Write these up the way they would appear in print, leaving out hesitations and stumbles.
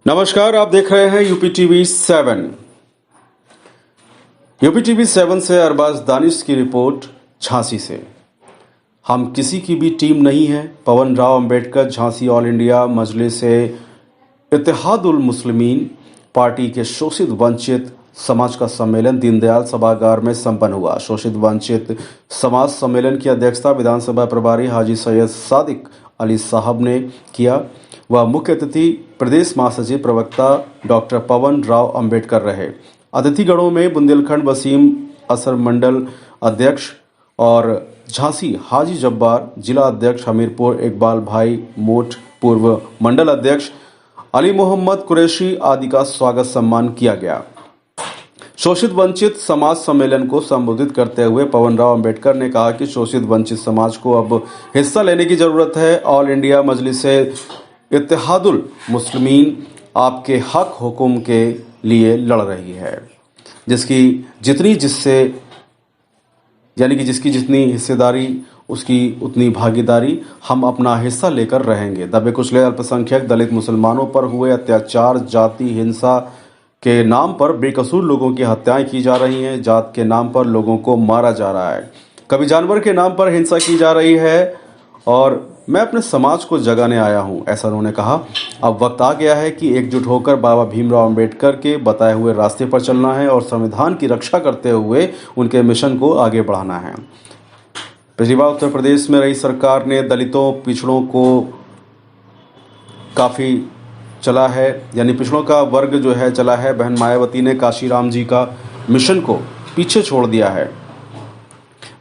नमस्कार, आप देख रहे हैं यूपी टीवी 7। यूपी टीवी 7 से अरबाज दानिश की रिपोर्ट झांसी से। हम किसी की भी टीम नहीं है। पवन राव अंबेडकर झांसी ऑल इंडिया मजलिस इत्तेहादुल मुस्लिमीन पार्टी के शोषित वंचित समाज का सम्मेलन दीनदयाल सभागार में संपन्न हुआ। शोषित वंचित समाज सम्मेलन की अध्यक्षता विधानसभा प्रभारी हाजी सैयद सादिक अली साहब ने किया। वह मुख्य अतिथि प्रदेश महासचिव प्रवक्ता डॉक्टर पवन राव अंबेडकर रहे। अतिथिगणों में बुंदेलखंड वसीम असर मंडल अध्यक्ष और झांसी हाजी जब्बार जिला अध्यक्ष, हमीरपुर इकबाल भाई मोट पूर्व मंडल अध्यक्ष, अली मोहम्मद कुरैशी आदि का स्वागत सम्मान किया गया। शोषित वंचित समाज सम्मेलन को संबोधित करते हुए पवन राव अंबेडकर ने कहा कि शोषित वंचित समाज को अब हिस्सा लेने की जरूरत है। ऑल इंडिया मजलिस इत्तेहादुल मुस्लिमीन आपके हक हुकुम के लिए लड़ रही है, जिसकी जितनी हिस्सेदारी उसकी उतनी भागीदारी। हम अपना हिस्सा लेकर रहेंगे। दबे कुचले अल्पसंख्यक दलित मुसलमानों पर हुए अत्याचार, जाति हिंसा के नाम पर बेकसूर लोगों की हत्याएं की जा रही हैं। जात के नाम पर लोगों को मारा जा रहा है, कभी जानवर के नाम पर हिंसा की जा रही है और मैं अपने समाज को जगाने आया हूं, ऐसा उन्होंने कहा। अब वक्त आ गया है कि एकजुट होकर बाबा भीमराव अंबेडकर के बताए हुए रास्ते पर चलना है और संविधान की रक्षा करते हुए उनके मिशन को आगे बढ़ाना है। पिछली बार उत्तर प्रदेश में रही सरकार ने दलितों पिछड़ों को काफ़ी चला है, यानी पिछड़ों का वर्ग जो है चला है। बहन मायावती ने काशीराम जी का मिशन को पीछे छोड़ दिया है।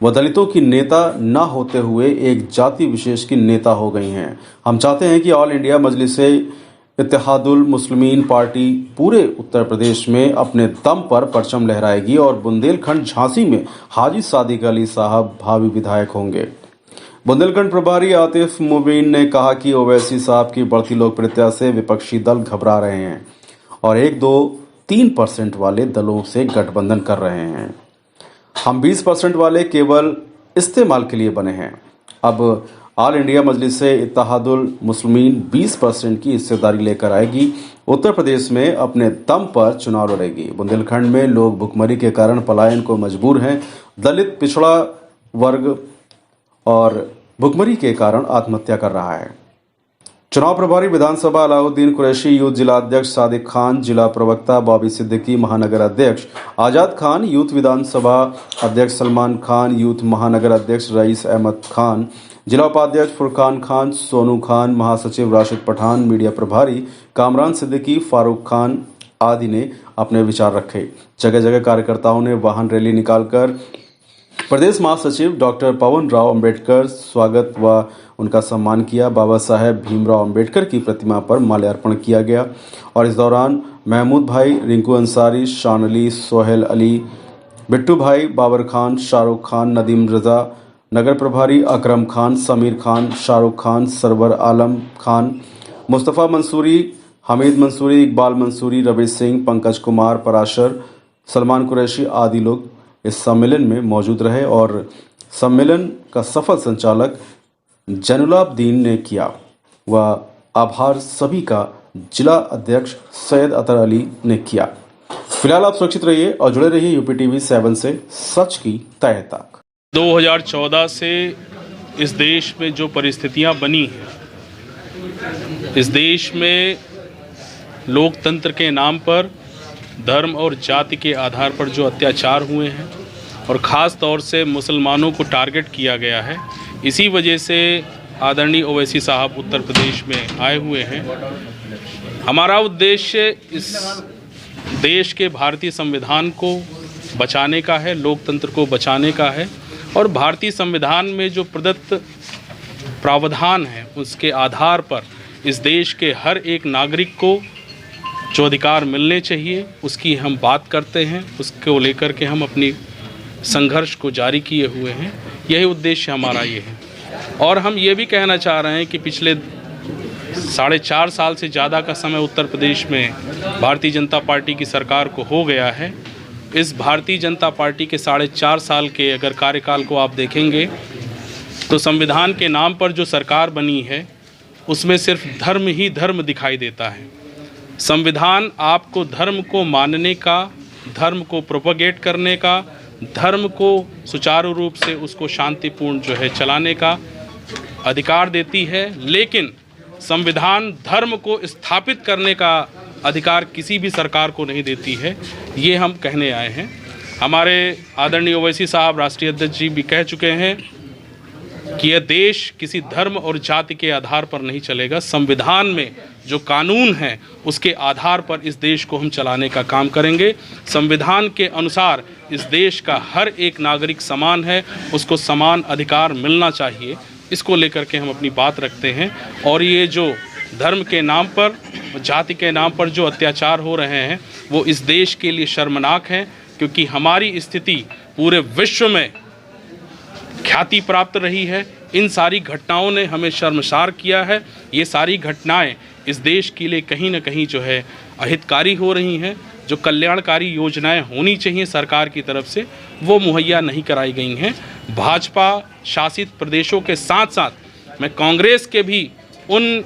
वह दलितों की नेता न होते हुए एक जाति विशेष की नेता हो गई हैं। हम चाहते हैं कि ऑल इंडिया मजलिस इत्तेहादुल मुस्लिमीन पार्टी पूरे उत्तर प्रदेश में अपने दम पर परचम लहराएगी और बुंदेलखंड झांसी में हाजी सादिक अली साहब भावी विधायक होंगे। बुंदेलखंड प्रभारी आतिफ मुबीन ने कहा कि ओवैसी साहब की बढ़ती लोकप्रियता से विपक्षी दल घबरा रहे हैं और 1-2-3% वाले दलों से गठबंधन कर रहे हैं। हम 20% वाले केवल इस्तेमाल के लिए बने हैं। अब ऑल इंडिया मजलिस इत्तेहादुल मुस्लिमीन 20% की हिस्सेदारी लेकर आएगी। उत्तर प्रदेश में अपने दम पर चुनाव लड़ेगी। बुंदेलखंड में लोग भुखमरी के कारण पलायन को मजबूर हैं। दलित पिछड़ा वर्ग और भुखमरी के कारण आत्महत्या कर रहा है। चुनाव प्रभारी विधानसभा अलाउद्दीन कुरैशी, यूथ जिला अध्यक्ष सादिक खान, जिला प्रवक्ता बॉबी सिद्दीकी, महानगर अध्यक्ष आजाद खान, यूथ विधानसभा अध्यक्ष सलमान खान, यूथ महानगर अध्यक्ष रईस अहमद खान, जिला उपाध्यक्ष फुरकान खान, सोनू खान, महासचिव राशिद पठान, मीडिया प्रभारी कामरान सिद्दीकी, फारूक खान आदि ने अपने विचार रखे। जगह जगह कार्यकर्ताओं ने वाहन रैली निकालकर प्रदेश महासचिव डॉक्टर पवन राव अंबेडकर स्वागत व उनका सम्मान किया। बाबा साहेब भीमराव अंबेडकर की प्रतिमा पर माल्यार्पण किया गया और इस दौरान महमूद भाई, रिंकू अंसारी, शान अली, सोहेल अली, बिट्टू भाई, बाबर खान, शाहरुख खान, नदीम रजा, नगर प्रभारी अकरम खान, समीर खान, शाहरुख खान, सरवर आलम खान, मुस्तफ़ा मंसूरी, हमीद मंसूरी, इकबाल मंसूरी, रवि सिंह, पंकज कुमार, पराशर, सलमान कुरैशी आदि लोग इस सम्मेलन में मौजूद रहे और सम्मेलन का सफल संचालक जैनुलाब्दीन ने किया। वह आभार सभी का जिला अध्यक्ष सैयद अतर अली ने किया। फिलहाल आप सुरक्षित रहिए और जुड़े रहिए यूपी टीवी 7 से, सच की तह तक। 2014 से इस देश में जो परिस्थितियां बनी हैं, इस देश में लोकतंत्र के नाम पर धर्म और जाति के आधार पर जो अत्याचार हुए हैं और ख़ास तौर से मुसलमानों को टारगेट किया गया है, इसी वजह से आदरणीय ओवैसी साहब उत्तर प्रदेश में आए हुए हैं। हमारा उद्देश्य इस देश के भारतीय संविधान को बचाने का है, लोकतंत्र को बचाने का है और भारतीय संविधान में जो प्रदत्त प्रावधान है उसके आधार पर इस देश के हर एक नागरिक को जो अधिकार मिलने चाहिए उसकी हम बात करते हैं। उसको लेकर के हम अपनी संघर्ष को जारी किए हुए हैं। यही उद्देश्य हमारा ये है और हम ये भी कहना चाह रहे हैं कि पिछले 4.5 साल से ज़्यादा का समय उत्तर प्रदेश में भारतीय जनता पार्टी की सरकार को हो गया है। इस भारतीय जनता पार्टी के 4.5 साल के अगर कार्यकाल को आप देखेंगे तो संविधान के नाम पर जो सरकार बनी है उसमें सिर्फ धर्म ही धर्म दिखाई देता है। संविधान आपको धर्म को मानने का, धर्म को प्रोपगेट करने का, धर्म को सुचारू रूप से उसको शांतिपूर्ण जो है चलाने का अधिकार देती है, लेकिन संविधान धर्म को स्थापित करने का अधिकार किसी भी सरकार को नहीं देती है। ये हम कहने आए हैं। हमारे आदरणीय ओवैसी साहब राष्ट्रीय अध्यक्ष जी भी कह चुके हैं कि यह देश किसी धर्म और जाति के आधार पर नहीं चलेगा। संविधान में जो कानून है उसके आधार पर इस देश को हम चलाने का काम करेंगे। संविधान के अनुसार इस देश का हर एक नागरिक समान है, उसको समान अधिकार मिलना चाहिए। इसको लेकर के हम अपनी बात रखते हैं। और ये जो धर्म के नाम पर, जाति के नाम पर जो अत्याचार हो रहे हैं वो इस देश के लिए शर्मनाक हैं, क्योंकि हमारी स्थिति पूरे विश्व में ख्याति प्राप्त रही है। इन सारी घटनाओं ने हमें शर्मसार किया है। ये सारी घटनाएं इस देश के लिए कहीं ना कहीं जो है अहितकारी हो रही हैं। जो कल्याणकारी योजनाएं होनी चाहिए सरकार की तरफ से वो मुहैया नहीं कराई गई हैं। भाजपा शासित प्रदेशों के साथ साथ मैं कांग्रेस के भी उन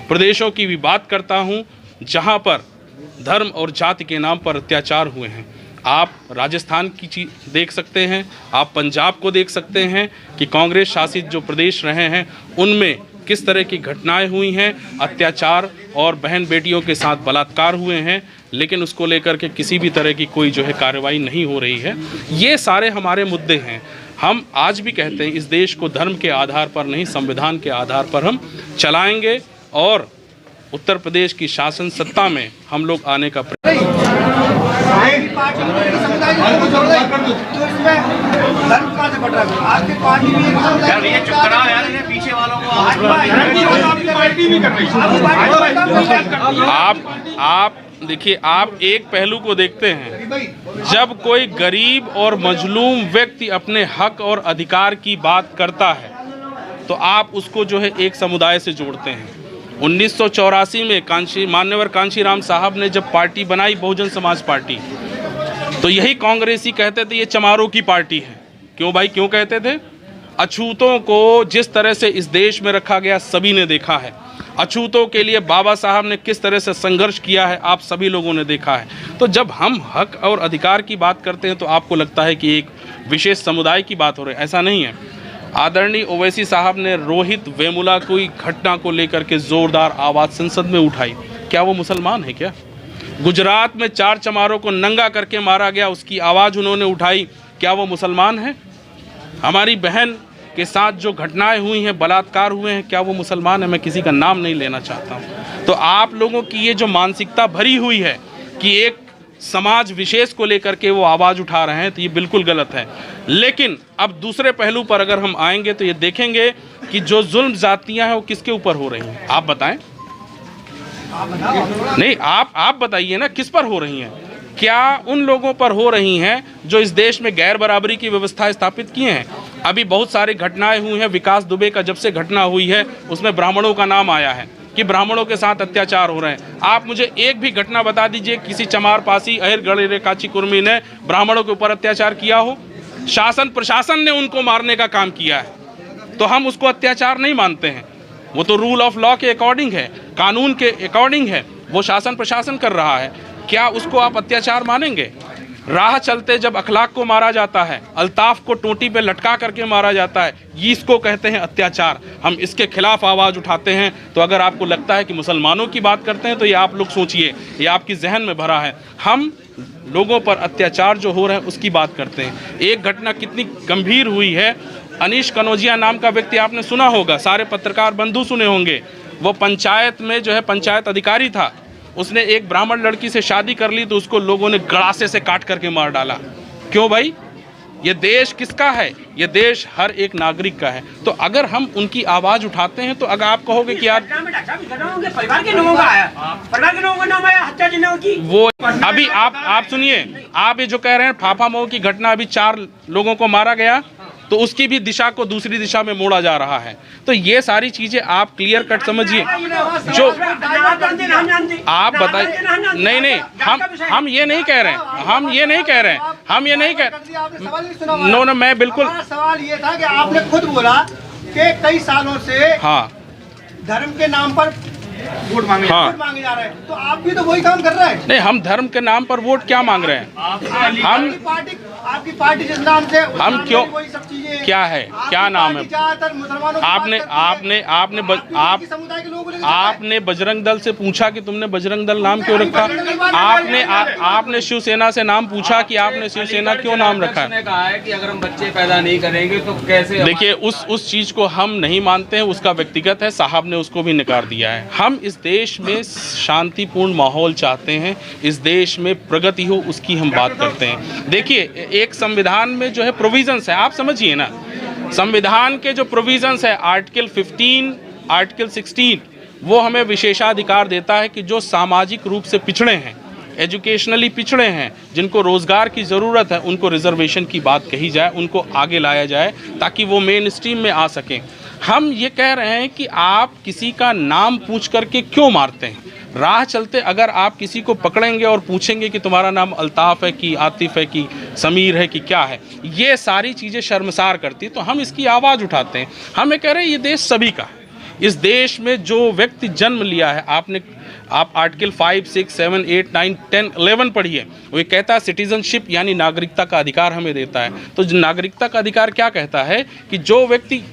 प्रदेशों की भी बात करता हूं जहां पर धर्म और जाति के नाम पर अत्याचार हुए हैं। आप राजस्थान की चीज़ देख सकते हैं, आप पंजाब को देख सकते हैं कि कांग्रेस शासित जो प्रदेश रहे हैं उनमें किस तरह की घटनाएं हुई हैं, अत्याचार और बहन बेटियों के साथ बलात्कार हुए हैं, लेकिन उसको लेकर के किसी भी तरह की कोई जो है कार्रवाई नहीं हो रही है। ये सारे हमारे मुद्दे हैं। हम आज भी कहते हैं इस देश को धर्म के आधार पर नहीं, संविधान के आधार पर हम चलाएंगे और उत्तर प्रदेश की शासन सत्ता में हम लोग आने का आप देखिए, आप एक पहलू को देखते हैं। जब कोई गरीब और मजलूम व्यक्ति अपने हक और अधिकार की बात करता है तो आप उसको जो है एक समुदाय से जोड़ते हैं। 1984 में मान्यवर कांशीराम साहब ने जब पार्टी बनाई बहुजन समाज पार्टी, तो यही कांग्रेसी कहते थे ये चमारों की पार्टी है। क्यों भाई, क्यों कहते थे? अछूतों को जिस तरह से इस देश में रखा गया सभी ने देखा है। अछूतों के लिए बाबा साहब ने किस तरह से संघर्ष किया है आप सभी लोगों ने देखा है। तो जब हम हक और अधिकार की बात करते हैं तो आपको लगता है कि एक विशेष समुदाय की बात हो रही है। ऐसा नहीं है। आदरणीय ओवैसी साहब ने रोहित वेमुला की घटना को लेकर के जोरदार आवाज़ संसद में उठाई। क्या वो मुसलमान है क्या? गुजरात में 4 चमारों को नंगा करके मारा गया, उसकी आवाज़ उन्होंने उठाई। क्या वो मुसलमान है? हमारी बहन के साथ जो घटनाएं हुई हैं, बलात्कार हुए हैं, क्या वो मुसलमान है? मैं किसी का नाम नहीं लेना चाहता हूँ। तो आप लोगों की ये जो मानसिकता भरी हुई है कि एक समाज विशेष को लेकर के वो आवाज़ उठा रहे हैं, तो ये बिल्कुल गलत है। लेकिन अब दूसरे पहलू पर अगर हम आएंगे तो ये देखेंगे कि जो जुल्म जातियाँ हैं वो किसके ऊपर हो रही हैं। आप बताएं। नहीं, आप बताइए ना, किस पर हो रही हैं? क्या उन लोगों पर हो रही हैं जो इस देश में गैर बराबरी की व्यवस्था स्थापित किए हैं? अभी बहुत सारी घटनाएं हुई हैं। विकास दुबे का जब से घटना हुई है उसमें ब्राह्मणों का नाम आया है कि ब्राह्मणों के साथ अत्याचार हो रहे हैं। आप मुझे एक भी घटना बता दीजिए किसी चमार पासी अहिर गणिरे काची कुर्मी ने ब्राह्मणों के ऊपर अत्याचार किया हो। शासन प्रशासन ने उनको मारने का काम किया है, तो हम उसको अत्याचार नहीं मानते हैं। वो तो रूल ऑफ लॉ के अकॉर्डिंग है, कानून के अकॉर्डिंग है, वो शासन प्रशासन कर रहा है। क्या उसको आप अत्याचार मानेंगे? राह चलते जब अखलाक को मारा जाता है, अल्ताफ को टोटी पे लटका करके मारा जाता है, ये इसको कहते हैं अत्याचार। हम इसके खिलाफ आवाज़ उठाते हैं। तो अगर आपको लगता है कि मुसलमानों की बात करते हैं तो ये आप लोग सोचिए, ये आपकी जहन में भरा है। हम लोगों पर अत्याचार जो हो रहा है उसकी बात करते हैं। एक घटना कितनी गंभीर हुई है, अनीश कनौजिया नाम का व्यक्ति आपने सुना होगा, सारे पत्रकार बंधु सुने होंगे। वो पंचायत में जो है पंचायत अधिकारी था, उसने एक ब्राह्मण लड़की से शादी कर ली तो उसको लोगों ने गड़ासे से काट करके मार डाला। क्यों भाई? ये देश किसका है? ये देश हर एक नागरिक का है। तो अगर हम उनकी आवाज़ उठाते हैं तो अगर आप कहोगे कि यार परिवार के लोगों का आया, परिवार के लोगों का नाम आया, हत्या जिन्हों की वो अभी आप सुनिए, आप ये जो कह रहे हैं फाफा मऊ की घटना, अभी 4 लोगों को मारा गया तो उसकी भी दिशा को दूसरी दिशा में मोड़ा जा रहा है। तो ये सारी चीज़ें आप क्लियर कट समझिए। जो आप बताइए, नहीं, हम ये नहीं कह रहे हैं, हम ये नहीं कह नो, मैं बिल्कुल। सवाल ये था कि आपने खुद बोला कि कई सालों से हाँ, धर्म के नाम पर वोट मांगे हाँ। वोट मांगे जा रहे हैं, तो आप भी तो वही काम कर रहे हैं। नहीं, हम धर्म के नाम पर वोट क्या मांग रहे हैं? हम आपकी पार्टी जिस नाम से उस हम नाम क्यों में वही सब चीजें हैं। क्या है, आपकी क्या नाम है? पार्टी ज्यादातर मुसलमानों की बात आपने करती है। आपने आपने ब- आपकी आप समुदाय के लोगों को लेकर चल रहा है। आपने बजरंग दल से पूछा कि तुमने बजरंग दल नाम क्यों रखा? आपने शिवसेना से नाम पूछा कि आपने शिवसेना क्यों नाम रखा? ने कहा है कि अगर हम बच्चे पैदा नहीं करेंगे तो कैसे देखिए, उस चीज को हम नहीं मानते हैं, उसका व्यक्तिगत है, साहब ने उसको भी नकार दिया है। हम इस देश में शांतिपूर्ण माहौल चाहते हैं, इस देश में प्रगति हो, उसकी हम बात करते हैं। देखिए, एक संविधान में जो है प्रोविजंस है, आप समझिए ना, संविधान के जो प्रोविजंस है, आर्टिकल 15, आर्टिकल 16, वो हमें विशेषाधिकार देता है कि जो सामाजिक रूप से पिछड़े हैं, एजुकेशनली पिछड़े हैं, जिनको रोज़गार की ज़रूरत है, उनको रिजर्वेशन की बात कही जाए, उनको आगे लाया जाए ताकि वो मेन स्ट्रीम में आ सकें। हम ये कह रहे हैं कि आप किसी का नाम पूछ करके क्यों मारते हैं? राह चलते अगर आप किसी को पकड़ेंगे और पूछेंगे कि तुम्हारा नाम अल्ताफ़ है कि आतिफ़ है कि समीर है कि क्या है, ये सारी चीज़ें शर्मसार करती, तो हम इसकी आवाज़ उठाते हैं। हम ये कह रहे हैं ये देश सभी का है। इस देश में जो व्यक्ति जन्म लिया है, आप आर्टिकल 5, 6, 7, 8, 9, 10, 11 पढ़िए, वो ये कहता है सिटीजनशिप यानी नागरिकता का अधिकार हमें देता है। तो जो नागरिकता का अधिकार क्या कहता है कि जो व्यक्ति,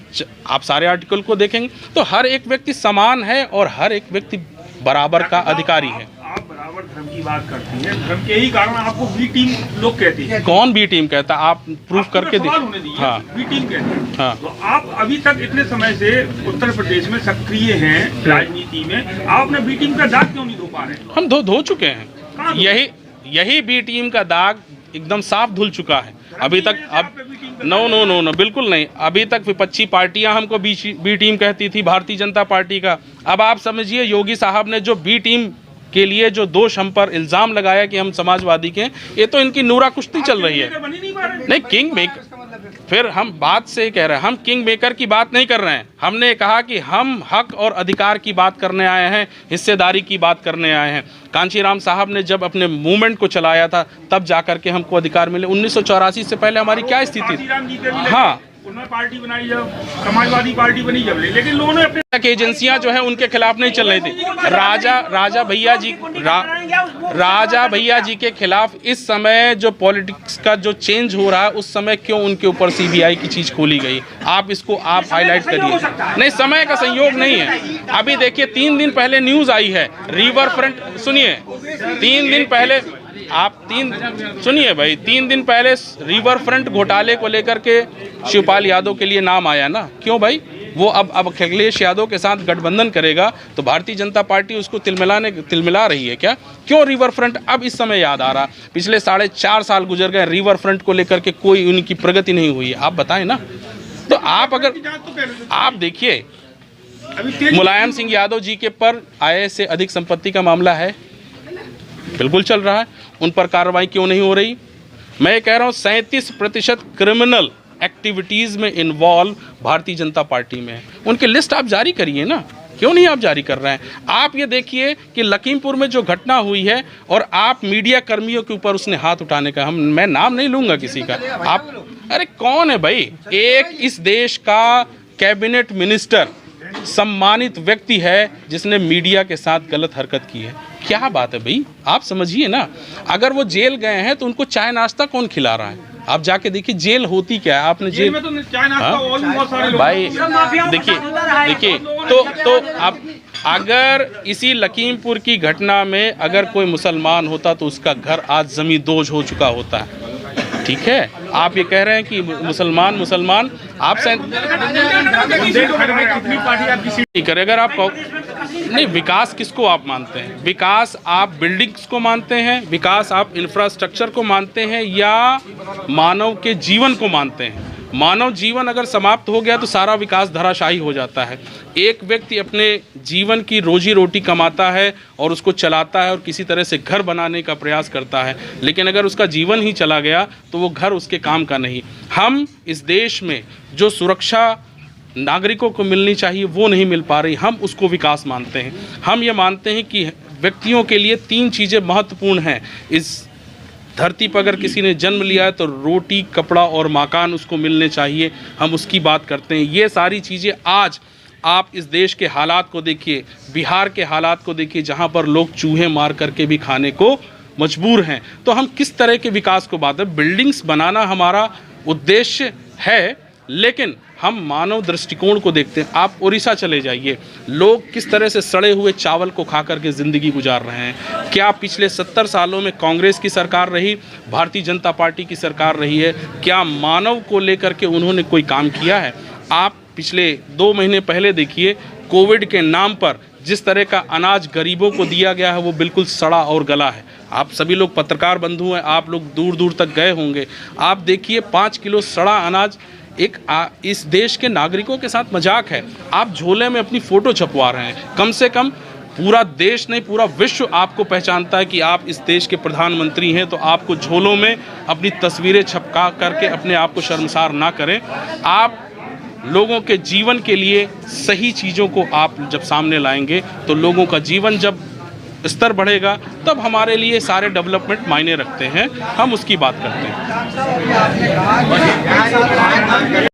आप सारे आर्टिकल को देखेंगे तो हर एक व्यक्ति समान है और हर एक व्यक्ति बराबर का अधिकारी है। आप बराबर धर्म की बात करती हैं, धर्म के ही कारण आपको बी टीम लोग कहते हैं। कौन बी टीम कहता है? आप प्रूफ करके सवाल होने दीजिए। हाँ, बी टीम कहते हैं। हाँ। तो आप अभी तक इतने समय से उत्तर प्रदेश में सक्रिय हैं राजनीति में, आप अपना बी टीम का दाग क्यों नहीं धो पा रहे? हम धो चुके हैं। कहाँ धो? यही बी टीम का दाग एकदम साफ धुल चुका है। अभी तक नो, बिल्कुल नहीं। अभी तक विपक्षी पार्टियां हमको बी टीम कहती थी, भारतीय जनता पार्टी का। अब आप समझिए, योगी साहब ने जो बी टीम के लिए जो दोष हम पर इल्ज़ाम लगाया कि हम समाजवादी के, ये तो इनकी नूरा कुश्ती चल रही है। नहीं, किंग मेकर, फिर हम बात से कह रहे हैं, हम किंग मेकर की बात नहीं कर रहे हैं। हमने कहा कि हम हक और अधिकार की बात करने आए हैं, हिस्सेदारी की बात करने आए हैं। कांचीराम साहब ने जब अपने मूवमेंट को चलाया था, तब जाकर के हमको अधिकार मिले। 1984 से पहले हमारी क्या स्थिति थी? हाँ, उन्होंने पार्टी बनाई, जब समाजवादी पार्टी बनी जब, लेकिन लोगों ने अपने एजेंसियां जो है उनके खिलाफ नहीं चल रही थी। राजा भैया जी के खिलाफ इस समय जो पॉलिटिक्स का जो चेंज हो रहा है, उस समय क्यों उनके ऊपर सीबीआई की चीज खोली गई? आप इसको आप हाईलाइट करिए। नहीं, समय का संयोग नहीं है। अभी देखिए, 3 दिन पहले न्यूज आई है, रिवर फ्रंट, सुनिए, 3 दिन पहले सुनिए भाई, 3 दिन पहले रिवर फ्रंट घोटाले को लेकर के शिवपाल यादव के लिए नाम आया ना। क्यों भाई? वो अब अखिलेश यादव के साथ गठबंधन करेगा, तो भारतीय जनता पार्टी उसको तिलमिला रही है क्या? क्यों रिवर फ्रंट अब इस समय याद आ रहा? पिछले 4.5 साल गुजर गए, रिवर फ्रंट को लेकर के कोई उनकी प्रगति नहीं हुई है। आप बताएं ना। तो आप देखिए, मुलायम सिंह यादव जी के पर आय से अधिक संपत्ति का मामला है, बिल्कुल चल रहा है। उन पर कार्रवाई क्यों नहीं हो रही? मैं कह रहा हूँ 37% क्रिमिनल एक्टिविटीज़ में इन्वॉल्व भारतीय जनता पार्टी में है। उनकी लिस्ट आप जारी करिए ना, क्यों नहीं आप जारी कर रहे हैं? आप ये देखिए कि लखीमपुर में जो घटना हुई है, और आप मीडिया कर्मियों के ऊपर उसने हाथ उठाने का, मैं नाम नहीं लूँगा किसी का, आप, अरे कौन है भाई? एक इस देश का कैबिनेट मिनिस्टर, सम्मानित व्यक्ति है, जिसने मीडिया के साथ गलत हरकत की है। क्या बात है भाई? आप समझिए ना। अगर वो जेल गए हैं तो उनको चाय नाश्ता कौन खिला रहा है? आप जाके देखिए जेल होती क्या है। आपने जेल में तो चाय नाश्ता और भी बहुत सारे लोग भाई देखिए तो आप, अगर इसी लखीमपुर की घटना में अगर कोई मुसलमान होता तो उसका घर आज जमींदोज हो चुका होता है। ठीक है, आप ये कह रहे हैं कि मुसलमान आप नहीं करे। अगर आप नहीं, विकास किसको आप मानते हैं? विकास आप बिल्डिंग्स को मानते हैं, विकास आप इंफ्रास्ट्रक्चर को मानते हैं, या मानव के जीवन को मानते हैं? मानव जीवन अगर समाप्त हो गया तो सारा विकास धराशायी हो जाता है। एक व्यक्ति अपने जीवन की रोजी रोटी कमाता है और उसको चलाता है और किसी तरह से घर बनाने का प्रयास करता है, लेकिन अगर उसका जीवन ही चला गया तो वो घर उसके काम का नहीं। हम इस देश में जो सुरक्षा नागरिकों को मिलनी चाहिए वो नहीं मिल पा रही, हम उसको विकास मानते हैं। हम ये मानते हैं कि व्यक्तियों के लिए 3 चीज़ें महत्वपूर्ण हैं। इस धरती पर अगर किसी ने जन्म लिया है तो रोटी, कपड़ा और मकान उसको मिलने चाहिए, हम उसकी बात करते हैं। ये सारी चीज़ें आज आप इस देश के हालात को देखिए, बिहार के हालात को देखिए, जहाँ पर लोग चूहे मार करके भी खाने को मजबूर हैं। तो हम किस तरह के विकास को बात है, बिल्डिंग्स बनाना हमारा उद्देश्य है, लेकिन हम मानव दृष्टिकोण को देखते हैं। आप उड़ीसा चले जाइए, लोग किस तरह से सड़े हुए चावल को खा करके ज़िंदगी गुजार रहे हैं। क्या पिछले 70 सालों में कांग्रेस की सरकार रही, भारतीय जनता पार्टी की सरकार रही है, क्या मानव को लेकर के उन्होंने कोई काम किया है? आप पिछले 2 महीने पहले देखिए, कोविड के नाम पर जिस तरह का अनाज गरीबों को दिया गया है वो बिल्कुल सड़ा और गला है। आप सभी लोग पत्रकार बंधु हैं, आप लोग दूर दूर तक गए होंगे। आप देखिए 5 किलो सड़ा अनाज, इस देश के नागरिकों के साथ मजाक है। आप झोले में अपनी फ़ोटो छपवा रहे हैं। कम से कम पूरा देश नहीं, पूरा विश्व आपको पहचानता है कि आप इस देश के प्रधानमंत्री हैं, तो आपको झोलों में अपनी तस्वीरें छपका करके अपने आप को शर्मसार ना करें। आप लोगों के जीवन के लिए सही चीज़ों को आप जब सामने लाएंगे तो लोगों का जीवन जब स्तर बढ़ेगा तब हमारे लिए सारे डेवलपमेंट मायने रखते हैं, हम उसकी बात करते हैं।